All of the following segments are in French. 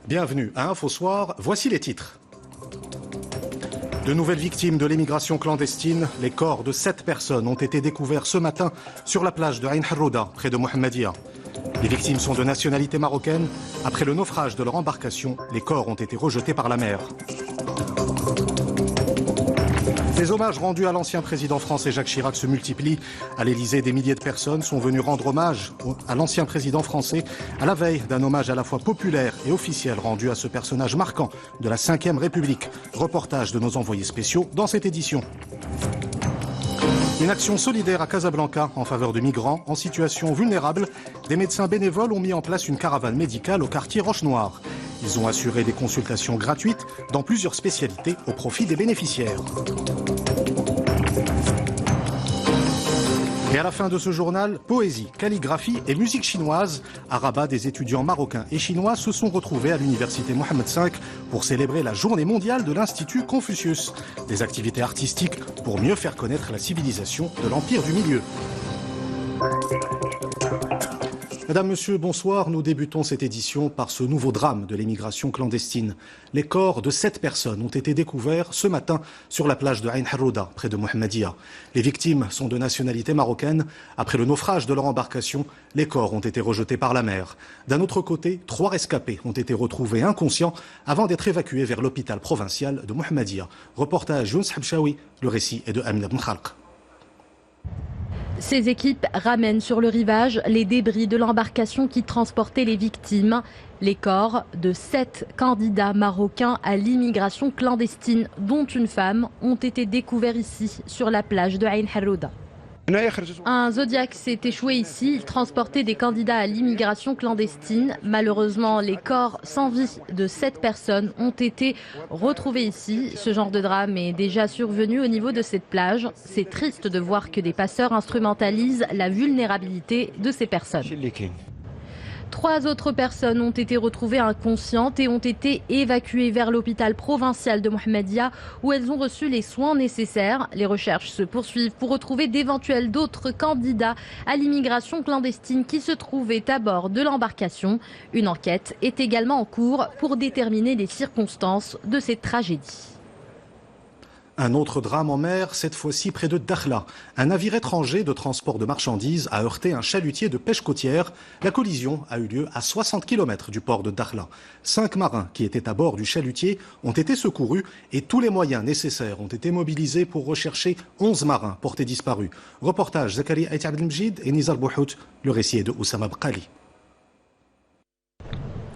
Bienvenue à InfoSoir, voici les titres. De nouvelles victimes de l'émigration clandestine, les corps de 7 personnes ont été découverts ce matin sur la plage de Ain Harrouda, près de Mohammedia. Les victimes sont de nationalité marocaine. Après le naufrage de leur embarcation, les corps ont été rejetés par la mer. Les hommages rendus à l'ancien président français Jacques Chirac se multiplient. À l'Elysée, des milliers de personnes sont venues rendre hommage à l'ancien président français à la veille d'un hommage à la fois populaire et officiel rendu à ce personnage marquant de la Ve République. Reportage de nos envoyés spéciaux dans cette édition. Une action solidaire à Casablanca en faveur de migrants en situation vulnérable. Des médecins bénévoles ont mis en place une caravane médicale au quartier Roche-Noire. Ils ont assuré des consultations gratuites dans plusieurs spécialités au profit des bénéficiaires. Et à la fin de ce journal, poésie, calligraphie et musique chinoise. À Rabat, des étudiants marocains et chinois se sont retrouvés à l'université Mohammed V pour célébrer la journée mondiale de l'Institut Confucius. Des activités artistiques pour mieux faire connaître la civilisation de l'Empire du Milieu. Mesdames, Messieurs, bonsoir. Nous débutons cette édition par ce nouveau drame de l'émigration clandestine. Les corps de 7 personnes ont été découverts ce matin sur la plage de Ain Harrouda, près de Mohammedia. Les victimes sont de nationalité marocaine. Après le naufrage de leur embarcation, les corps ont été rejetés par la mer. D'un autre côté, 3 rescapés ont été retrouvés inconscients avant d'être évacués vers l'hôpital provincial de Mohammedia. Reportage Younes Habchaoui, le récit est de Amina Ben Khalq. Ces équipes ramènent sur le rivage les débris de l'embarcation qui transportait les victimes. Les corps de 7 candidats marocains à l'immigration clandestine, dont une femme, ont été découverts ici, sur la plage de Ain Harrouda. Un Zodiac s'est échoué ici. Il transportait des candidats à l'immigration clandestine. Malheureusement, les corps sans vie de 7 personnes ont été retrouvés ici. Ce genre de drame est déjà survenu au niveau de cette plage. C'est triste de voir que des passeurs instrumentalisent la vulnérabilité de ces personnes. 3 autres personnes ont été retrouvées inconscientes et ont été évacuées vers l'hôpital provincial de Mohammedia où elles ont reçu les soins nécessaires. Les recherches se poursuivent pour retrouver d'éventuels d'autres candidats à l'immigration clandestine qui se trouvaient à bord de l'embarcation. Une enquête est également en cours pour déterminer les circonstances de cette tragédie. Un autre drame en mer, cette fois-ci près de Dakhla. Un navire étranger de transport de marchandises a heurté un chalutier de pêche côtière. La collision a eu lieu à 60 km du port de Dakhla. 5 marins qui étaient à bord du chalutier ont été secourus et tous les moyens nécessaires ont été mobilisés pour rechercher 11 marins portés disparus. Reportage Zakaria Aït Abdelmjid et Nizar Bouhout. Le récit est de Oussama Bkali.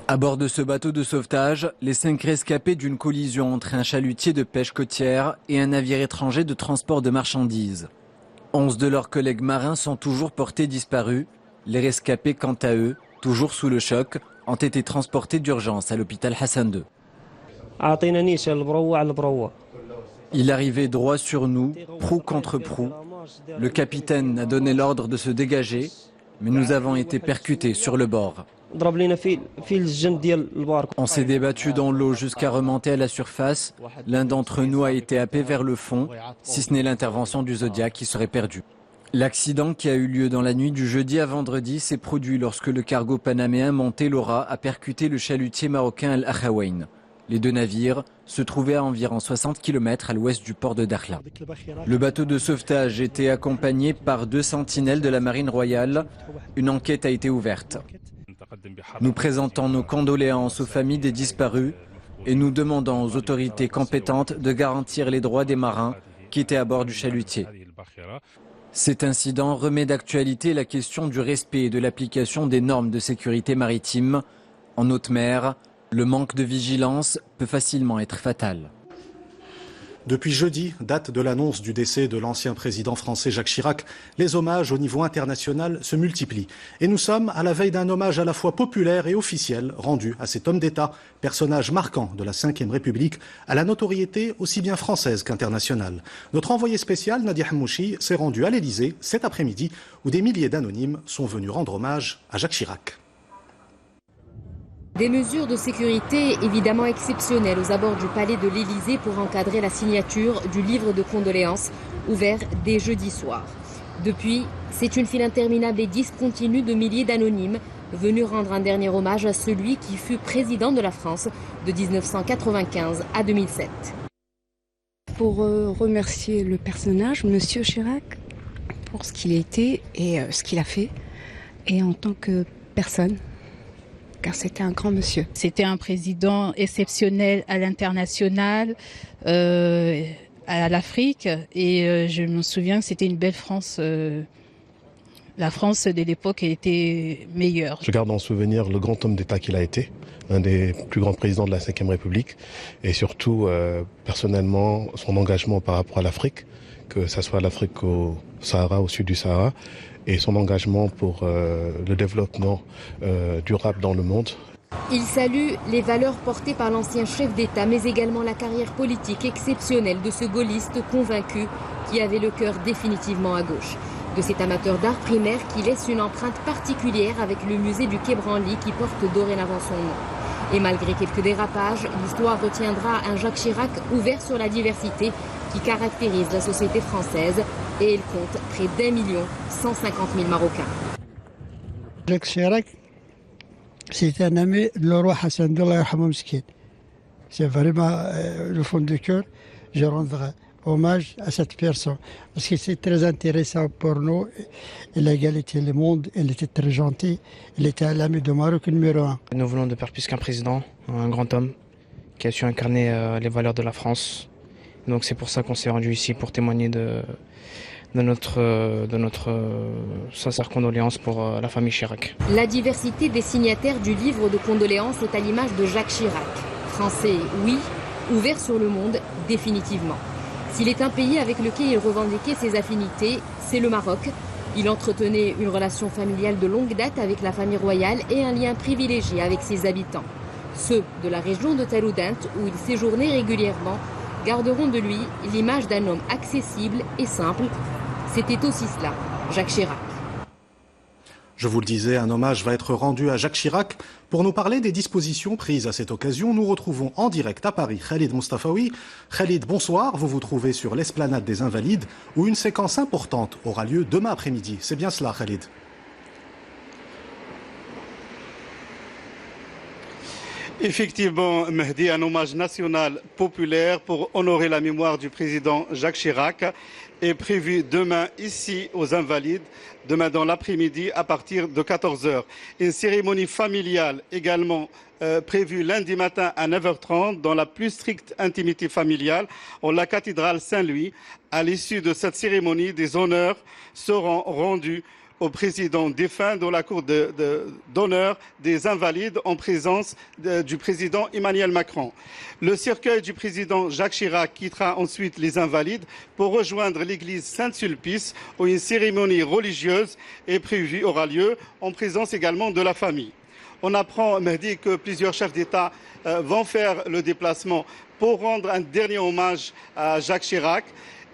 À bord de ce bateau de sauvetage, les 5 rescapés d'une collision entre un chalutier de pêche côtière et un navire étranger de transport de marchandises. 11 de leurs collègues marins sont toujours portés disparus. Les rescapés, quant à eux, toujours sous le choc, ont été transportés d'urgence à l'hôpital Hassan II. Il arrivait droit sur nous, proue contre proue. Le capitaine a donné l'ordre de se dégager, mais nous avons été percutés sur le bord. On s'est débattu dans l'eau jusqu'à remonter à la surface. L'un d'entre nous a été happé vers le fond, si ce n'est l'intervention du Zodiac qui serait perdu. L'accident qui a eu lieu dans la nuit du jeudi à vendredi s'est produit lorsque le cargo panaméen Monte Laura a percuté le chalutier marocain Al-Akhawain. Les 2 navires se trouvaient à environ 60 km à l'ouest du port de Dakhla. Le bateau de sauvetage était accompagné par 2 sentinelles de la marine royale. Une enquête a été ouverte. Nous présentons nos condoléances aux familles des disparus et nous demandons aux autorités compétentes de garantir les droits des marins qui étaient à bord du chalutier. Cet incident remet d'actualité la question du respect et de l'application des normes de sécurité maritime. En haute mer, le manque de vigilance peut facilement être fatal. Depuis jeudi, date de l'annonce du décès de l'ancien président français Jacques Chirac, les hommages au niveau international se multiplient. Et nous sommes à la veille d'un hommage à la fois populaire et officiel rendu à cet homme d'État, personnage marquant de la Ve République, à la notoriété aussi bien française qu'internationale. Notre envoyé spécial, Nadia Hamouchi, s'est rendu à l'Elysée cet après-midi où des milliers d'anonymes sont venus rendre hommage à Jacques Chirac. Des mesures de sécurité évidemment exceptionnelles aux abords du palais de l'Elysée pour encadrer la signature du livre de condoléances ouvert dès jeudi soir. Depuis, c'est une file interminable et discontinue de milliers d'anonymes venu rendre un dernier hommage à celui qui fut président de la France de 1995 à 2007. Pour remercier le personnage, Monsieur Chirac, pour ce qu'il était et ce qu'il a fait, et en tant que personne, car c'était un grand monsieur. C'était un président exceptionnel à l'international, à l'Afrique, et je me souviens que c'était une belle France. La France de l'époque était meilleure. Je garde en souvenir le grand homme d'État qu'il a été, un des plus grands présidents de la Ve République, et surtout, personnellement, son engagement par rapport à l'Afrique, que ce soit l'Afrique au Sahara, au sud du Sahara, et son engagement pour le développement durable dans le monde. Il salue les valeurs portées par l'ancien chef d'État, mais également la carrière politique exceptionnelle de ce gaulliste convaincu qui avait le cœur définitivement à gauche. De cet amateur d'art primaire qui laisse une empreinte particulière avec le musée du Quai Branly qui porte dorénavant son nom. Et malgré quelques dérapages, l'histoire retiendra un Jacques Chirac ouvert sur la diversité qui caractérise la société française, et il compte près d'1 150 000 Marocains. Jacques Chirac, c'était un ami de le roi Hassan II. C'est vraiment le fond du cœur. Je rendrai hommage à cette personne parce que c'est très intéressant pour nous. L'égalité du monde, il était très gentil. Il était l'ami de Maroc numéro 1. Nous voulons de perdre plus qu'un président, un grand homme qui a su incarner les valeurs de la France. Donc c'est pour ça qu'on s'est rendu ici pour témoigner de notre sincère condoléance pour la famille Chirac. La diversité des signataires du livre de condoléances est à l'image de Jacques Chirac. Français, oui, ouvert sur le monde, définitivement. S'il est un pays avec lequel il revendiquait ses affinités, c'est le Maroc. Il entretenait une relation familiale de longue date avec la famille royale et un lien privilégié avec ses habitants. Ceux de la région de Taroudant, où il séjournait régulièrement, garderont de lui l'image d'un homme accessible et simple. C'était aussi cela, Jacques Chirac. Je vous le disais, un hommage va être rendu à Jacques Chirac. Pour nous parler des dispositions prises à cette occasion, nous retrouvons en direct à Paris Khalid Mustafaoui. Khalid, bonsoir. Vous vous trouvez sur l'esplanade des Invalides où une séquence importante aura lieu demain après-midi. C'est bien cela, Khalid? Effectivement, Mehdi, un hommage national populaire pour honorer la mémoire du président Jacques Chirac est prévu demain ici aux Invalides, demain dans l'après-midi à partir de 14h. Une cérémonie familiale également prévue lundi matin à 9h30 dans la plus stricte intimité familiale en la cathédrale Saint-Louis. À l'issue de cette cérémonie, des honneurs seront rendus au président défunt dans la cour d'honneur des Invalides en présence du président Emmanuel Macron. Le cercueil du président Jacques Chirac quittera ensuite les Invalides pour rejoindre l'église Saint-Sulpice où une cérémonie religieuse est prévue, aura lieu en présence également de la famille. On apprend, Mehdi, que plusieurs chefs d'État vont faire le déplacement pour rendre un dernier hommage à Jacques Chirac.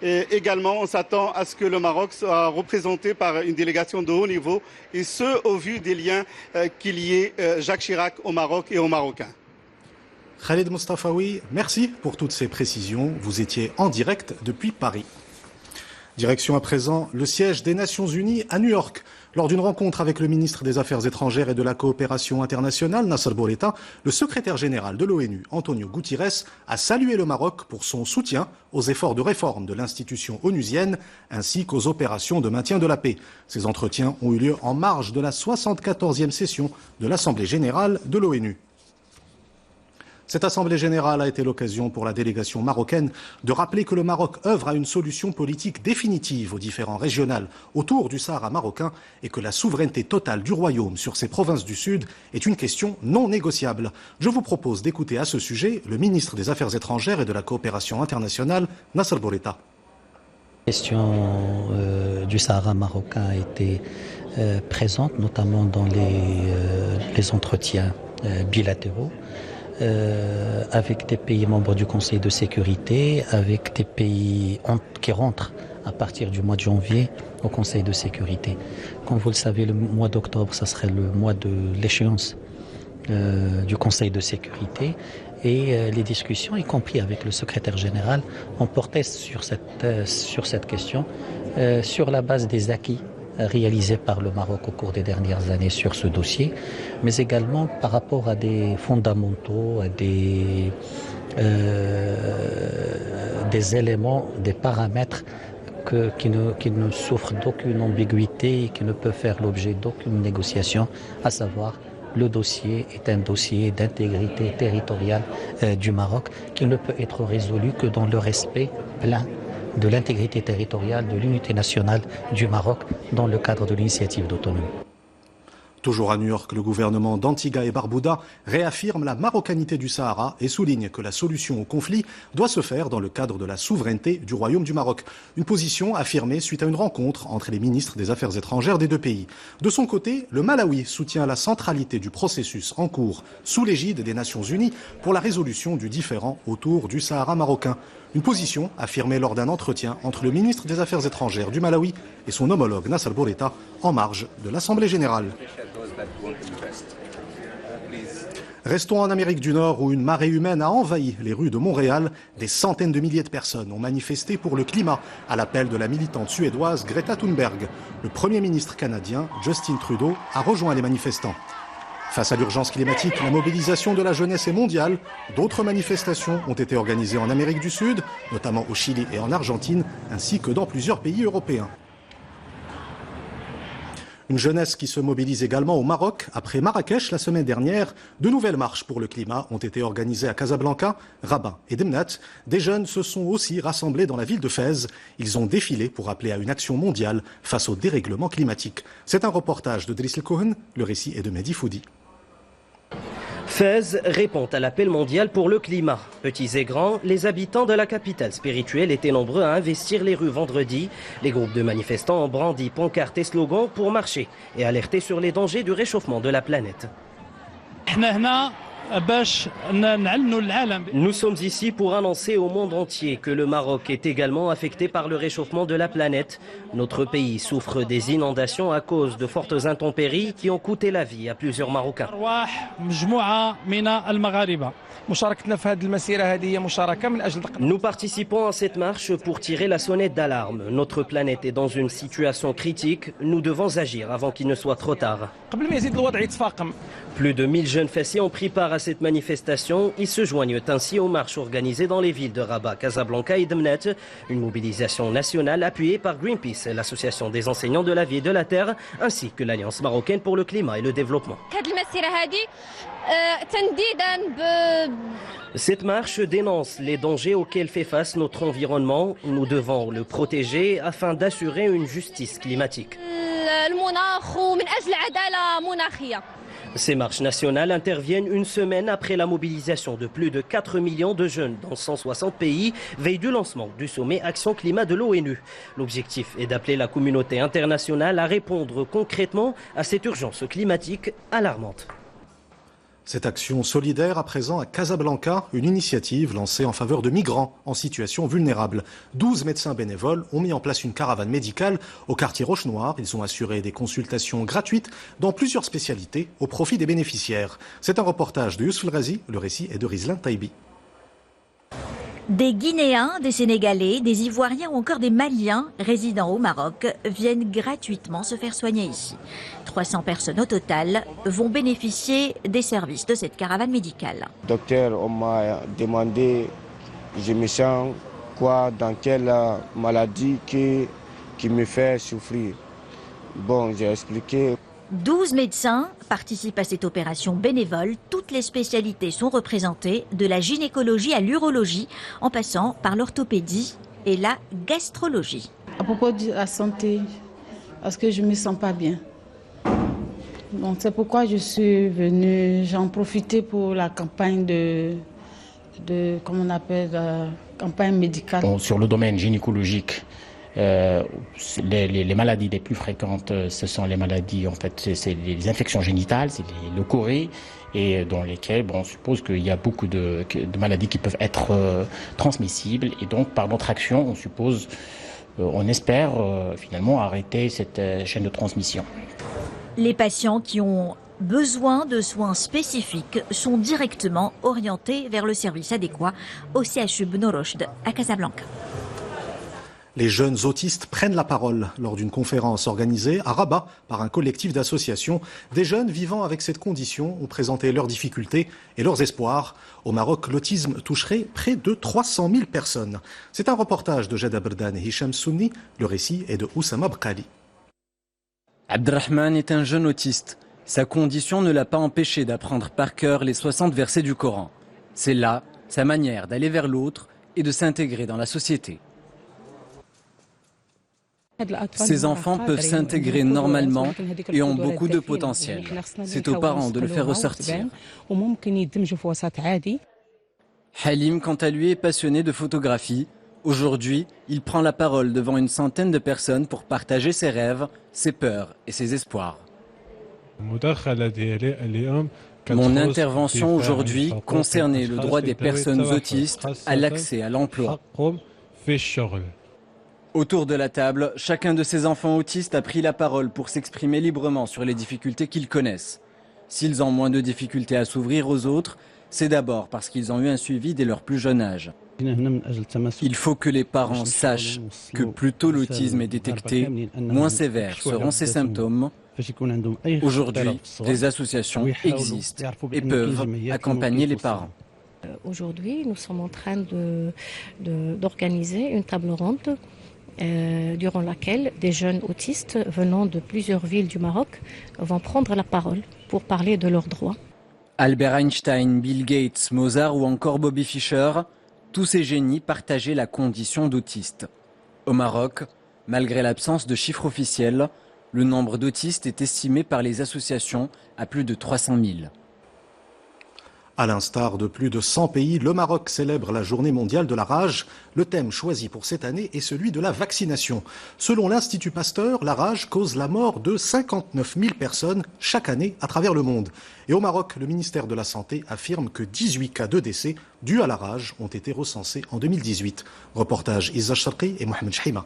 Et également, on s'attend à ce que le Maroc soit représenté par une délégation de haut niveau, et ce, au vu des liens qu'il y ait Jacques Chirac au Maroc et aux Marocains. Khalid Mustafaoui, merci pour toutes ces précisions. Vous étiez en direct depuis Paris. Direction à présent le siège des Nations Unies à New York. Lors d'une rencontre avec le ministre des Affaires étrangères et de la coopération internationale, Nasser Bourita, le secrétaire général de l'ONU, Antonio Guterres, a salué le Maroc pour son soutien aux efforts de réforme de l'institution onusienne ainsi qu'aux opérations de maintien de la paix. Ces entretiens ont eu lieu en marge de la 74e session de l'Assemblée générale de l'ONU. Cette Assemblée générale a été l'occasion pour la délégation marocaine de rappeler que le Maroc œuvre à une solution politique définitive aux différends régionaux autour du Sahara marocain et que la souveraineté totale du royaume sur ses provinces du Sud est une question non négociable. Je vous propose d'écouter à ce sujet le ministre des Affaires étrangères et de la coopération internationale, Nasser Bourita. La question du Sahara marocain a été présente, notamment dans les entretiens bilatéraux. Avec des pays membres du Conseil de sécurité, avec des pays qui rentrent à partir du mois de janvier au Conseil de sécurité. Comme vous le savez, le mois d'octobre, ça serait le mois de l'échéance du Conseil de sécurité. Et les discussions, y compris avec le secrétaire général, ont porté sur cette question, sur la base des acquis réalisés par le Maroc au cours des dernières années sur ce dossier, mais également par rapport à des fondamentaux, à des éléments, des paramètres qui ne souffrent d'aucune ambiguïté et qui ne peuvent faire l'objet d'aucune négociation, à savoir le dossier est un dossier d'intégrité territoriale du Maroc qui ne peut être résolu que dans le respect plein de l'intégrité territoriale, de l'unité nationale du Maroc dans le cadre de l'initiative d'autonomie. Toujours à New York, le gouvernement d'Antigua et Barbuda réaffirme la marocanité du Sahara et souligne que la solution au conflit doit se faire dans le cadre de la souveraineté du Royaume du Maroc. Une position affirmée suite à une rencontre entre les ministres des Affaires étrangères des deux pays. De son côté, le Malawi soutient la centralité du processus en cours sous l'égide des Nations Unies pour la résolution du différend autour du Sahara marocain. Une position affirmée lors d'un entretien entre le ministre des Affaires étrangères du Malawi et son homologue Nasser Bourita en marge de l'Assemblée générale. Restons en Amérique du Nord où une marée humaine a envahi les rues de Montréal. Des centaines de milliers de personnes ont manifesté pour le climat à l'appel de la militante suédoise Greta Thunberg. Le Premier ministre canadien Justin Trudeau a rejoint les manifestants. Face à l'urgence climatique, la mobilisation de la jeunesse est mondiale. D'autres manifestations ont été organisées en Amérique du Sud, notamment au Chili et en Argentine, ainsi que dans plusieurs pays européens. Une jeunesse qui se mobilise également au Maroc. Après Marrakech la semaine dernière, de nouvelles marches pour le climat ont été organisées à Casablanca, Rabat et Demnat. Des jeunes se sont aussi rassemblés dans la ville de Fès. Ils ont défilé pour appeler à une action mondiale face au dérèglement climatique. C'est un reportage de Driss El Cohen. Le récit est de Mehdi Foudi. Fès répond à l'appel mondial pour le climat. Petits et grands, les habitants de la capitale spirituelle étaient nombreux à investir les rues vendredi. Les groupes de manifestants ont brandi pancartes et slogans pour marcher et alerter sur les dangers du réchauffement de la planète. Nous sommes ici pour annoncer au monde entier que le Maroc est également affecté par le réchauffement de la planète. Notre pays souffre des inondations à cause de fortes intempéries qui ont coûté la vie à plusieurs Marocains. Nous participons à cette marche pour tirer la sonnette d'alarme. Notre planète est dans une situation critique. Nous devons agir avant qu'il ne soit trop tard. Plus de 1000 jeunes fessiers ont pris part à cette manifestation. Ils se joignent ainsi aux marches organisées dans les villes de Rabat, Casablanca et Demnat. Une mobilisation nationale appuyée par Greenpeace, l'association des enseignants de la vie et de la terre, ainsi que l'Alliance marocaine pour le climat et le développement. Cette marche dénonce les dangers auxquels fait face notre environnement. Nous devons le protéger afin d'assurer une justice climatique. Ces marches nationales interviennent une semaine après la mobilisation de plus de 4 millions de jeunes dans 160 pays, veille du lancement du sommet Action Climat de l'ONU. L'objectif est d'appeler la communauté internationale à répondre concrètement à cette urgence climatique alarmante. Cette action solidaire à présent à Casablanca, une initiative lancée en faveur de migrants en situation vulnérable. 12 médecins bénévoles ont mis en place une caravane médicale au quartier Roche-Noire. Ils ont assuré des consultations gratuites dans plusieurs spécialités au profit des bénéficiaires. C'est un reportage de Youssouf Razi, le récit est de Rizlan Taibi. Des Guinéens, des Sénégalais, des Ivoiriens ou encore des Maliens résidant au Maroc viennent gratuitement se faire soigner ici. 300 personnes au total vont bénéficier des services de cette caravane médicale. Docteur, on m'a demandé, je me sens quoi, dans quelle maladie qui me fait souffrir. Bon, j'ai expliqué. 12 médecins participent à cette opération bénévole. Toutes les spécialités sont représentées, de la gynécologie à l'urologie, en passant par l'orthopédie et la gastrologie. À propos de la santé, parce que je ne me sens pas bien. Donc c'est pourquoi je suis venue, j'en profité pour la campagne comment on appelle, campagne médicale. Bon, sur le domaine gynécologique, les maladies les plus fréquentes, ce sont les maladies, en fait, c'est les infections génitales, c'est les leucorrhées, et dans lesquelles on suppose qu'il y a beaucoup de maladies qui peuvent être transmissibles, et donc par notre action, on espère finalement arrêter cette chaîne de transmission. Les patients qui ont besoin de soins spécifiques sont directement orientés vers le service adéquat au CHU Ben Rochd à Casablanca. Les jeunes autistes prennent la parole lors d'une conférence organisée à Rabat par un collectif d'associations. Des jeunes vivant avec cette condition ont présenté leurs difficultés et leurs espoirs. Au Maroc, l'autisme toucherait près de 300 000 personnes. C'est un reportage de Jada Berdan et Hicham Sunni. Le récit est de Oussama Bkali. Abdrahman est un jeune autiste. Sa condition ne l'a pas empêché d'apprendre par cœur les 60 versets du Coran. C'est là sa manière d'aller vers l'autre et de s'intégrer dans la société. Ces enfants peuvent s'intégrer normalement et ont beaucoup de potentiel. C'est aux parents de le faire ressortir. Halim, quant à lui, est passionné de photographie. Aujourd'hui, il prend la parole devant une centaine de personnes pour partager ses rêves, ses peurs et ses espoirs. Mon intervention aujourd'hui concernait le droit des personnes autistes à l'accès à l'emploi. Autour de la table, chacun de ces enfants autistes a pris la parole pour s'exprimer librement sur les difficultés qu'ils connaissent. S'ils ont moins de difficultés à s'ouvrir aux autres, c'est d'abord parce qu'ils ont eu un suivi dès leur plus jeune âge. Il faut que les parents sachent que plus tôt l'autisme est détecté, moins sévères seront ses symptômes. Aujourd'hui, des associations existent et peuvent accompagner les parents. Aujourd'hui, nous sommes en train d'organiser une table ronde durant laquelle des jeunes autistes venant de plusieurs villes du Maroc vont prendre la parole pour parler de leurs droits. Albert Einstein, Bill Gates, Mozart ou encore Bobby Fischer, tous ces génies partageaient la condition d'autiste. Au Maroc, malgré l'absence de chiffres officiels, le nombre d'autistes est estimé par les associations à plus de 300 000. À l'instar de plus de 100 pays, le Maroc célèbre la Journée mondiale de la rage. Le thème choisi pour cette année est celui de la vaccination. Selon l'Institut Pasteur, la rage cause la mort de 59 000 personnes chaque année à travers le monde. Et au Maroc, le ministère de la Santé affirme que 18 cas de décès dus à la rage ont été recensés en 2018. Reportage Izza Sharqi et Mohamed Chahima.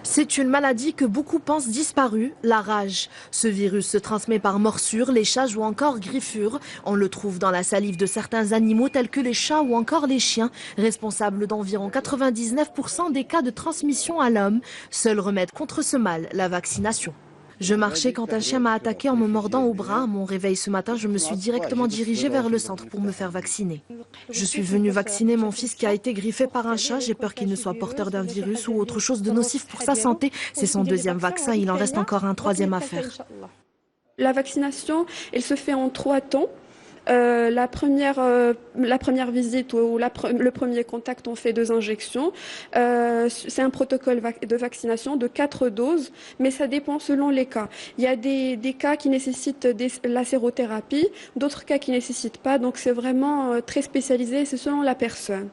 C'est une maladie que beaucoup pensent disparue, la rage. Ce virus se transmet par morsure, léchage ou encore griffure. On le trouve dans la salive de certains animaux tels que les chats ou encore les chiens, responsables d'environ 99% des cas de transmission à l'homme. Seul remède contre ce mal, la vaccination. Je marchais quand un chien m'a attaqué en me mordant au bras. À mon réveil ce matin, je me suis directement dirigée vers le centre pour me faire vacciner. Je suis venue vacciner mon fils qui a été griffé par un chat. J'ai peur qu'il ne soit porteur d'un virus ou autre chose de nocif pour sa santé. C'est son deuxième vaccin, il en reste encore un troisième à faire. La vaccination, elle se fait en 3 temps. La première visite ou le premier contact, on fait 2 injections. C'est un protocole de vaccination de 4 doses, mais ça dépend selon les cas. Il y a des cas qui nécessitent la sérothérapie, d'autres cas qui ne nécessitent pas, donc c'est vraiment très spécialisé, c'est selon la personne.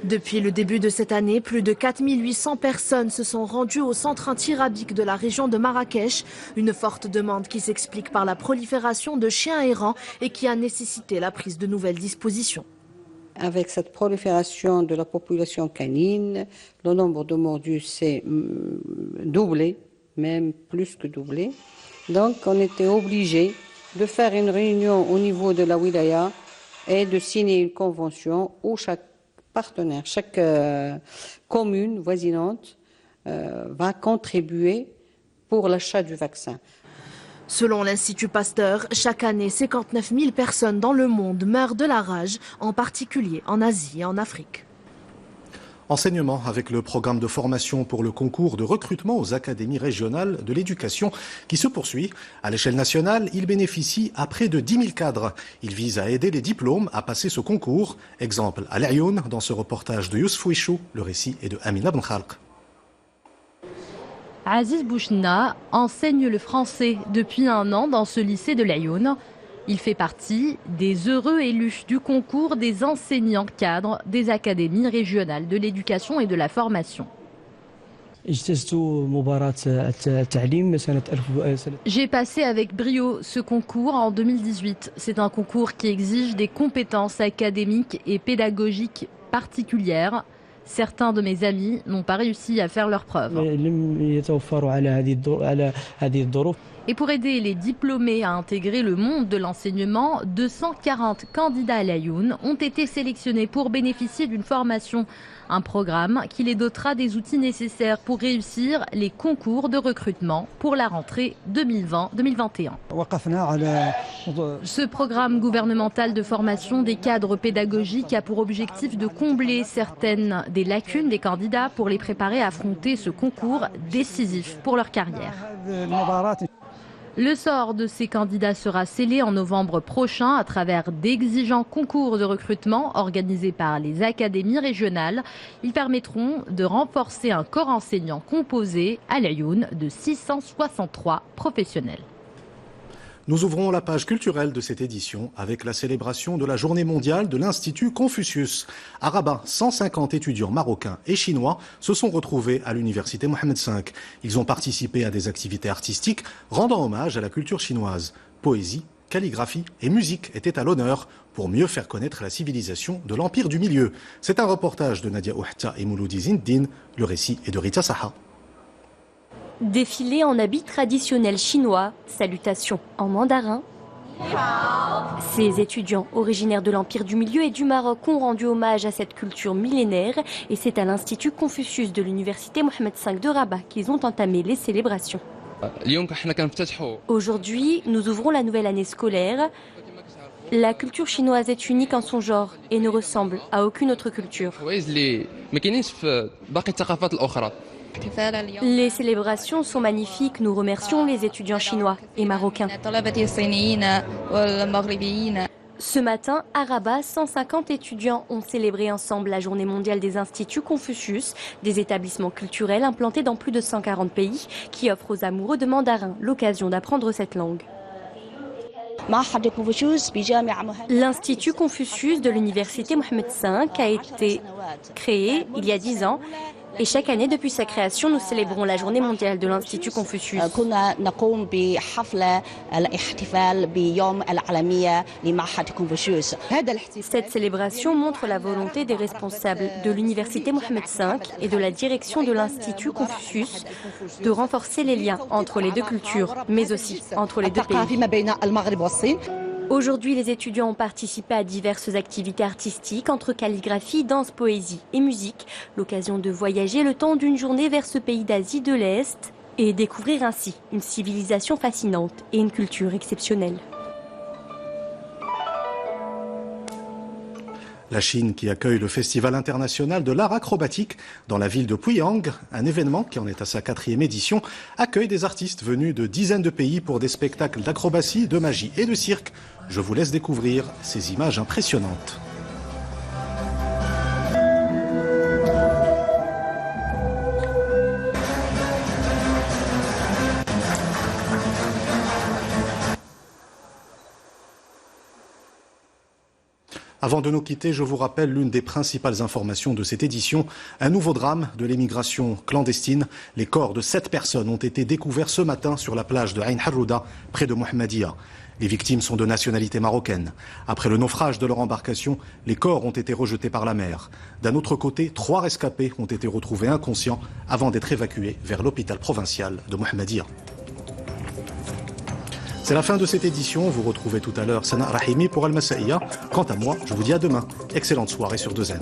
Depuis le début de cette année, plus de 4 800 personnes se sont rendues au centre antirabique de la région de Marrakech. Une forte demande qui s'explique par la prolifération de chiens errants et qui a nécessité la prise de nouvelles dispositions. Avec cette prolifération de la population canine, le nombre de mordus s'est doublé, même plus que doublé. Donc on était obligé de faire une réunion au niveau de la wilaya et de signer une convention où chaque partenaire, chaque commune voisinante va contribuer pour l'achat du vaccin. Selon l'Institut Pasteur, chaque année, 59 000 personnes dans le monde meurent de la rage, en particulier en Asie et en Afrique. Enseignement avec le programme de formation pour le concours de recrutement aux académies régionales de l'éducation qui se poursuit. À l'échelle nationale, il bénéficie à près de 10 000 cadres. Il vise à aider les diplômes à passer ce concours. Exemple à l'Ayoun, dans ce reportage de Yousf Ouichou. Le récit est de Amina Ben Khalq. Aziz Bouchna enseigne le français depuis 1 an dans ce lycée de l'Ayoun. Il fait partie des heureux élus du concours des enseignants cadres des académies régionales de l'éducation et de la formation. J'ai passé avec brio ce concours en 2018. C'est un concours qui exige des compétences académiques et pédagogiques particulières. Certains de mes amis n'ont pas réussi à faire leurs preuves. Et pour aider les diplômés à intégrer le monde de l'enseignement, 240 candidats à l'Ayoun ont été sélectionnés pour bénéficier d'une formation. Un programme qui les dotera des outils nécessaires pour réussir les concours de recrutement pour la rentrée 2020-2021. Ce programme gouvernemental de formation des cadres pédagogiques a pour objectif de combler certaines des lacunes des candidats pour les préparer à affronter ce concours décisif pour leur carrière. Le sort de ces candidats sera scellé en novembre prochain à travers d'exigeants concours de recrutement organisés par les académies régionales. Ils permettront de renforcer un corps enseignant composé à l'Ayoun de 663 professionnels. Nous ouvrons la page culturelle de cette édition avec la célébration de la journée mondiale de l'Institut Confucius. À Rabat, 150 étudiants marocains et chinois se sont retrouvés à l'université Mohammed V. Ils ont participé à des activités artistiques rendant hommage à la culture chinoise. Poésie, calligraphie et musique étaient à l'honneur pour mieux faire connaître la civilisation de l'Empire du Milieu. C'est un reportage de Nadia Ouhta et Mouloudi Zindine. Le récit est de Rita Saha. Défilé en habit traditionnel chinois, salutations en mandarin. Ces étudiants originaires de l'Empire du Milieu et du Maroc ont rendu hommage à cette culture millénaire et c'est à l'Institut Confucius de l'Université Mohammed V de Rabat qu'ils ont entamé les célébrations. Aujourd'hui, nous ouvrons la nouvelle année scolaire. La culture chinoise est unique en son genre et ne ressemble à aucune autre culture. Les célébrations sont magnifiques. Nous remercions les étudiants chinois et marocains. Ce matin, à Rabat, 150 étudiants ont célébré ensemble la journée mondiale des instituts Confucius, des établissements culturels implantés dans plus de 140 pays qui offrent aux amoureux de mandarin l'occasion d'apprendre cette langue. L'Institut Confucius de l'Université Mohammed V a été créé il y a 10 ans. Et chaque année, depuis sa création, nous célébrons la journée mondiale de l'Institut Confucius. Cette célébration montre la volonté des responsables de l'Université Mohammed V et de la direction de l'Institut Confucius de renforcer les liens entre les deux cultures, mais aussi entre les deux pays. Aujourd'hui, les étudiants ont participé à diverses activités artistiques entre calligraphie, danse, poésie et musique. L'occasion de voyager le temps d'une journée vers ce pays d'Asie de l'Est et découvrir ainsi une civilisation fascinante et une culture exceptionnelle. La Chine qui accueille le Festival international de l'art acrobatique dans la ville de Puyang, un événement qui en est à sa 4e édition, accueille des artistes venus de dizaines de pays pour des spectacles d'acrobatie, de magie et de cirque. Je vous laisse découvrir ces images impressionnantes. Avant de nous quitter, je vous rappelle l'une des principales informations de cette édition. Un nouveau drame de l'émigration clandestine. Les corps de 7 personnes ont été découverts ce matin sur la plage de Ain Harrouda, près de Mohammedia. Les victimes sont de nationalité marocaine. Après le naufrage de leur embarcation, les corps ont été rejetés par la mer. D'un autre côté, 3 rescapés ont été retrouvés inconscients avant d'être évacués vers l'hôpital provincial de Mohammedia. C'est la fin de cette édition. Vous retrouvez tout à l'heure Sana Rahimi pour Al Masaïa. Quant à moi, je vous dis à demain. Excellente soirée sur 2N.